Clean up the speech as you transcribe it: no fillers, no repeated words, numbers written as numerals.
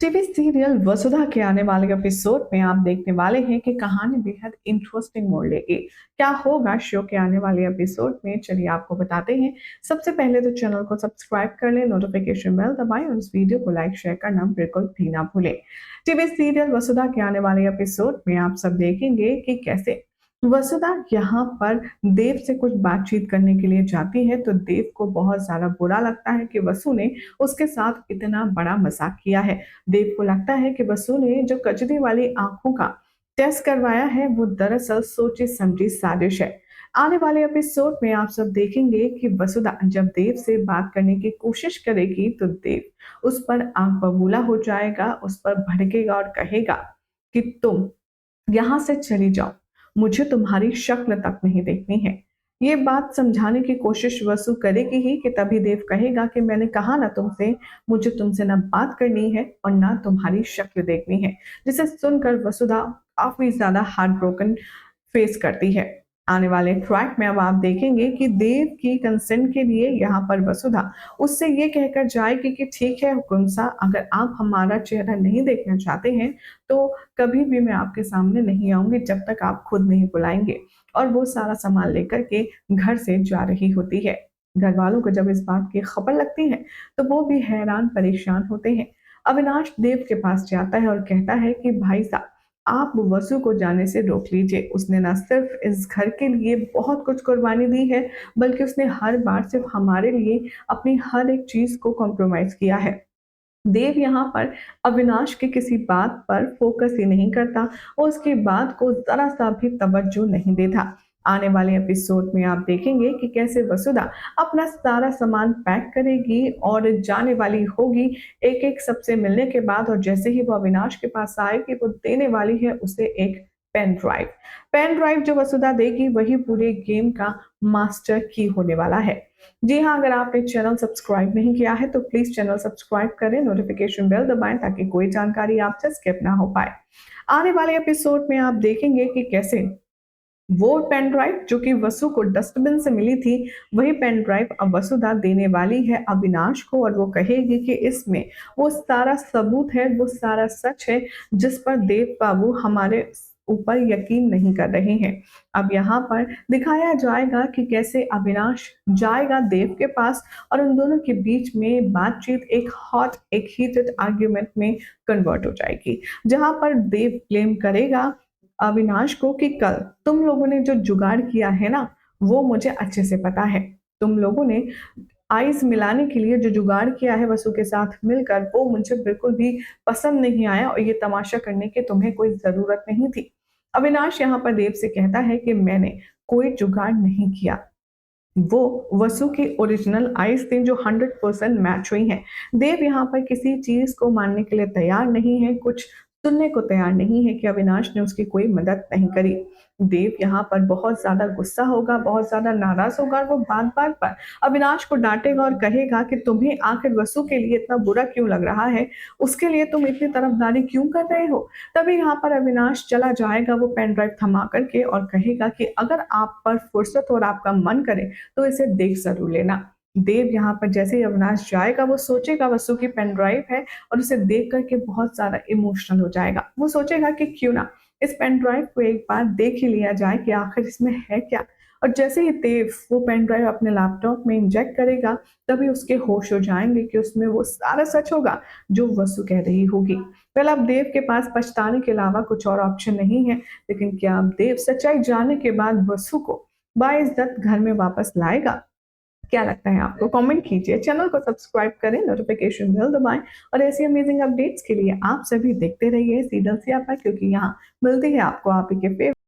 TV serial वसुधा के आने वाले एपिसोड में आप देखने वाले हैं कि कहानी बेहद इंटरेस्टिंग मोड़ लेगी। क्या होगा शो के आने वाले एपिसोड में, चलिए आपको बताते हैं। सबसे पहले तो चैनल को सब्सक्राइब कर लें, नोटिफिकेशन बेल दबाएं और इस वीडियो को लाइक शेयर करना बिल्कुल भी ना भूलें। टीवी सीरियल वसुधा के आने वाले एपिसोड में आप सब देखेंगे कि कैसे वसुधा यहाँ पर देव से कुछ बातचीत करने के लिए जाती है, तो देव को बहुत ज्यादा बुरा लगता है कि वसु ने उसके साथ इतना बड़ा मजाक किया है। देव को लगता है कि वसु ने जो कजरी वाली आंखों का टेस्ट करवाया है वो दरअसल सोची समझी साजिश है। आने वाले एपिसोड में आप सब देखेंगे कि वसुधा जब देव से बात करने की कोशिश करेगी तो देव उस पर आंख बबूला हो जाएगा, उस पर भड़केगा और कहेगा कि तुम यहाँ से चली जाओ, मुझे तुम्हारी शक्ल तक नहीं देखनी है। ये बात समझाने की कोशिश वसु करेगी ही कि तभी देव कहेगा कि मैंने कहा ना तुमसे, मुझे तुमसे ना बात करनी है और ना तुम्हारी शक्ल देखनी है। जिसे सुनकर वसुधा काफी ज्यादा हार्ट ब्रोकन फेस करती है। आने वाले ट्रैक में अब आप देखेंगे कि देव की कंसेंट के लिए यहाँ पर वसुधा उससे ये कहकर जाएगी कि ठीक है हुकुमसा, अगर आप हमारा चेहरा नहीं देखना चाहते हैं तो कभी भी मैं आपके सामने नहीं आऊंगी जब तक आप खुद नहीं बुलाएंगे। और वो सारा सामान लेकर के घर से जा रही होती है। घर वालों को जब इस बात की खबर लगती है तो वो भी हैरान परेशान होते हैं। अविनाश देव के पास जाता है और कहता है कि भाई साहब, आप वसु को जाने से रोक लीजिए। उसने ना सिर्फ इस घर के लिए बहुत कुछ कुर्बानी दी है, बल्कि उसने हर बार सिर्फ हमारे लिए अपनी हर एक चीज को कॉम्प्रोमाइज किया है। देव यहाँ पर अविनाश की किसी बात पर फोकस ही नहीं करता और उसकी बात को जरा सा भी तवज्जो नहीं देता। आने वाले एपिसोड में आप देखेंगे कि कैसे वसुधा अपना सारा सामान पैक करेगी और जाने वाली होगी एक एक सबसे मिलने के बाद। और जैसे ही वो अविनाश के पास आएगी वो देने वाली है उसे एक पेन ड्राइव। पेन ड्राइव जो वसुधा देगी वही पूरे गेम का मास्टर की होने वाला है। जी हाँ, अगर आपने चैनल सब्सक्राइब नहीं किया है तो प्लीज चैनल सब्सक्राइब करें, नोटिफिकेशन बेल दबाएं ताकि कोई जानकारी आपसे स्किप ना हो पाए। आने वाले एपिसोड में आप देखेंगे कि कैसे वो पेन ड्राइव जो कि वसु को डस्टबिन से मिली थी, वही पेन ड्राइव अब वसुधा देने वाली है अविनाश को और वो कहेगी कि इसमें वो सारा सबूत है, वो सारा सच है जिस पर देव बाबू हमारे ऊपर यकीन नहीं कर रहे हैं। अब यहाँ पर दिखाया जाएगा कि कैसे अविनाश जाएगा देव के पास और उन दोनों के बीच में बातचीत एक हॉट एक हीटेड आर्ग्यूमेंट में कन्वर्ट हो जाएगी, जहां पर देव ब्लेम करेगा अविनाश को कि कल तुम लोगों ने जो जुगाड़ किया है ना, वो मुझे अच्छे से पता है। तुम लोगों ने आइस मिलाने के लिए जो जुगाड़ किया है वसु के साथ मिलकर, वो मुझे बिल्कुल भी पसंद नहीं आया और ये तमाशा करने की तुम्हें कोई जरूरत नहीं थी। अविनाश यहाँ पर देव से कहता है कि मैंने कोई जुगाड़ नहीं किया, वो वसु की ओरिजिनल आइस थी जो 100% मैच हुई हैं। देव यहाँ पर किसी चीज को मानने के लिए तैयार नहीं है, कुछ सुनने को तैयार नहीं है कि अविनाश ने उसकी कोई मदद नहीं करी। देव यहाँ पर बहुत ज्यादा गुस्सा होगा, बहुत ज्यादा नाराज होगा और वो बात बात पर अविनाश को डांटेगा और कहेगा कि तुम्हें आखिर वसु के लिए इतना बुरा क्यों लग रहा है, उसके लिए तुम इतनी तरफदारी क्यों कर रहे हो। तभी यहाँ पर अविनाश चला जाएगा वो पेन ड्राइव थमा करके और कहेगा कि अगर आप पर फुर्सत और आपका मन करे तो इसे देख जरूर लेना। देव यहाँ पर जैसे ही अविनाश जाएगा वो सोचेगा वसु की पेन ड्राइव है और उसे देख करके बहुत ज्यादा इमोशनल हो जाएगा। वो सोचेगा कि क्यों ना इस पेन ड्राइव को एक बार देख ही लिया जाए कि आखिर इसमें है क्या। और जैसे ही देव वो पेन ड्राइव अपने लैपटॉप में इंजेक्ट करेगा तभी उसके होश हो जाएंगे कि उसमें वो सारा सच होगा जो वसु कह रही होगी। वेल, अब देव के पास पछताने के अलावा कुछ और ऑप्शन नहीं है, लेकिन क्या अब देव सच्चाई जानने के बाद वसु को बाइज्जत घर में वापस लाएगा? क्या लगता है आपको? कमेंट कीजिए, चैनल को सब्सक्राइब करें, नोटिफिकेशन बेल दबाएं और ऐसी अमेजिंग अपडेट्स के लिए आप सभी देखते रहिए सीरियल सियापा, क्योंकि यहाँ मिलती है आपको आप ही के